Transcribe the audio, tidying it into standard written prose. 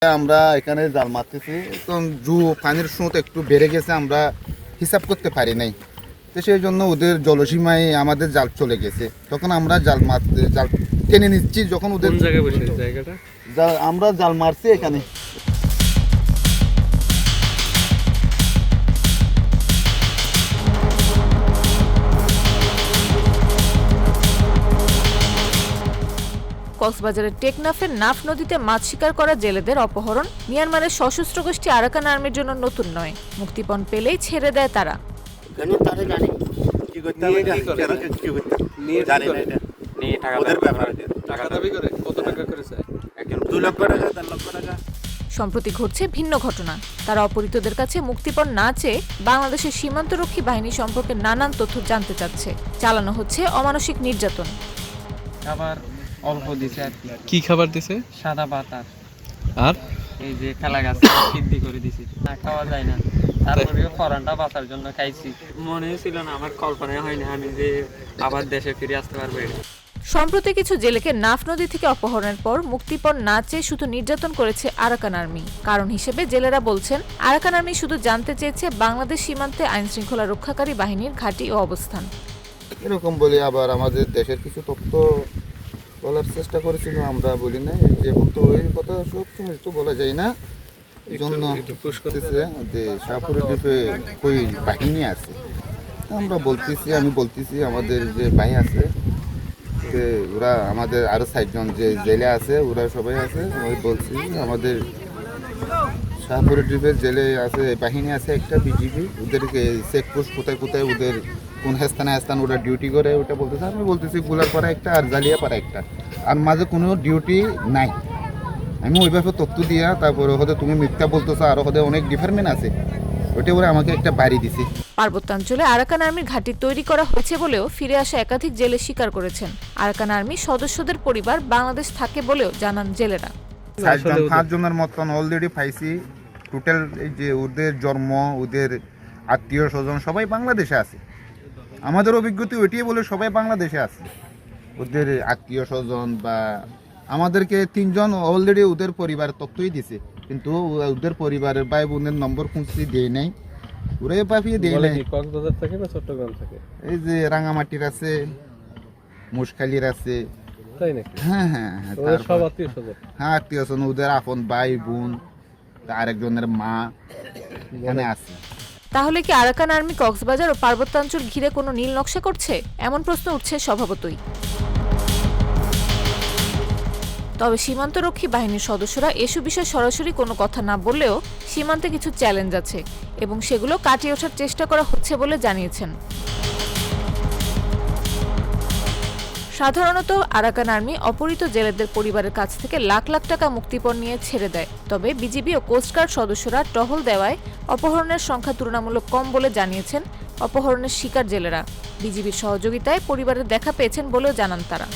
আমরা এখানে জাল মারতেছি, তো পানির স্রোত একটু বেড়ে গেছে, আমরা হিসাব করতে পারি নাই। তো সেই জন্য ওদের জলসীমায় আমাদের জাল চলে গেছে। তখন আমরা জাল টেনে নিচ্ছি। যখন ওদের জায়গায় বসে জায়গাটা আমরা জাল মারছি এখানে। কক্সবাজারের টেকনাফের নাফ নদীতে মাছ শিকার করা জেলেদের অপহরণ মিয়ানমারের সশস্ত্র গোষ্ঠী আরাকান আর্মির জন্য নতুন নয়। মুক্তিপণ পেলেই ছেড়ে দেয় তারা। সম্প্রতি ঘটছে ভিন্ন ঘটনা। তারা অপহৃতদের কাছে মুক্তিপণ না চেয়ে বাংলাদেশের সীমান্তরক্ষী বাহিনী সম্পর্কে নানান তথ্য জানতে চাচ্ছে। চালানো হচ্ছে অমানসিক নির্যাতন। খাবার অল্প দিছে আর কি খাবার দিছে? সাদা ভাত আর এই যে খেলা গাছ সিদ্ধি করে দিছি, না খাওয়া যায় না। তারপরে ফরানটা বাঁচার জন্য খাইছি। মনে ছিল না, আমার কল্পনায় হয়নি আমি যে আবার দেশে ফিরে আসতে পারবো। সম্প্রতি কিছু জেলেকে নাফ নদী থেকে অপহরণের পর মুক্তিপণ না চেয়ে শুধু নির্যাতন করেছে আরাকান আর্মি। কারণ হিসেবে জেলেরা বলছেন, আরাকান আর্মি শুধু জানতে চেয়েছে বাংলাদেশ সীমান্তে আইনশৃঙ্খলা রক্ষাকারী বাহিনীর ঘাঁটি ও অবস্থান। এরকম বলে আবার আমাদের দেশের কিছু তথ্য বলার চেষ্টা করেছিল, আমরা বলি না। যেমন তো ওই কথা সব সময় তো বলা যায় না। এই জন্য যে শাহপুরের দ্বীপে কই বাহিনী আছে, আমরা বলতেছি, আমি বলতেছি আমাদের যে ভাই আছে, যে ওরা আমাদের আরো 60 জন যে জেলে আছে, ওরা সবাই আছে। ওই বলছি আমাদের শাহপুরের দ্বীপের জেলে আছে, বাহিনী আছে একটা বিজিবি, ওদেরকে চেকপোস্ট কোথায় কোথায় ওদের কোন স্থানে ওরা ডিউটি করে, ওটা বলতেছে। আমি বলতেছি গোলারপাড়া একটা আর জালিয়াপাড়া একটা, আর মাঝে কোনো ডিউটি নাই। আমি ওইভাবে তথ্য দিয়া তারপরে হয়তো তুমি মিথ্যা বলতেছো, আরো হয়তো অনেক ডিপার্টমেন্ট আছে, ওইটা ওরা আমাকে একটা বাড়ি দিছে। পার্বত্যাঞ্চলে আরাকান আর্মির ঘাঁটি তৈরি করা হয়েছে বলেও ফিরে আসা একাধিক জেলে স্বীকার করেছেন। আরাকান আর্মি সদস্যদের পরিবার বাংলাদেশ থাকে বলেও জানান জেলেরা। 5 জনের মতন অলরেডি পাইছি। টোটাল এই যে ওদের জন্ম, ওদের আত্মীয় স্বজন সবাই বাংলাদেশে আছে। আমাদের অভিজ্ঞতা ওইটাই বলে সবাই বাংলাদেশে আছে। ওদের আত্মীয় স্বজন বা আমাদেরকে 3 জন অলরেডি ওদের পরিবার তথ্যই দিছে, কিন্তু ওদের পরিবারের ভাই বোনের নম্বর খুঁজছি দিয়ে নাই, ওরাই পাঠিয়ে দিয়ে নাই। কক্সবাজার থেকে না চট্টগ্রাম থেকে? এই যে রাঙামাটির আছে, মুশখালীর আছে। তাই নাকি? হ্যাঁ হ্যাঁ সব আত্মীয় স্বজন? হ্যাঁ, আত্মীয় স্বজন, ওদের আপন ভাই বোন, আরেকজনের মা এখানে আছে। তাহলে কি আরাকান আর্মি কক্সবাজার ও পার্বত্যাঞ্চল ঘিরে কোনো নীল নকশা করছে? এমন প্রশ্ন উঠছে স্বভাবতই। তবে সীমান্তরক্ষী বাহিনীর সদস্যরা এসব বিষয়ে সরাসরি কোনো কথা না বললেও সীমান্তে কিছু চ্যালেঞ্জ আছে এবং সেগুলো কাটিয়ে ওঠার চেষ্টা করা হচ্ছে বলে জানিয়েছেন। সাধারণত আরাকান আর্মি অপহৃত জেলেদের পরিবারের কাছ থেকে লাখ লাখ টাকা মুক্তিপণ নিয়ে ছেড়ে দেয়। তবে বিজিবি ও কোস্টগার্ড সদস্যরা টহল দেওয়ায় অপহরণের সংখ্যা তুলনামূলক কম বলে জানিয়েছেন অপহরণের শিকার জেলেরা। বিজিবির সহযোগিতায় পরিবারের দেখা পেয়েছেন বলেও জানান তারা।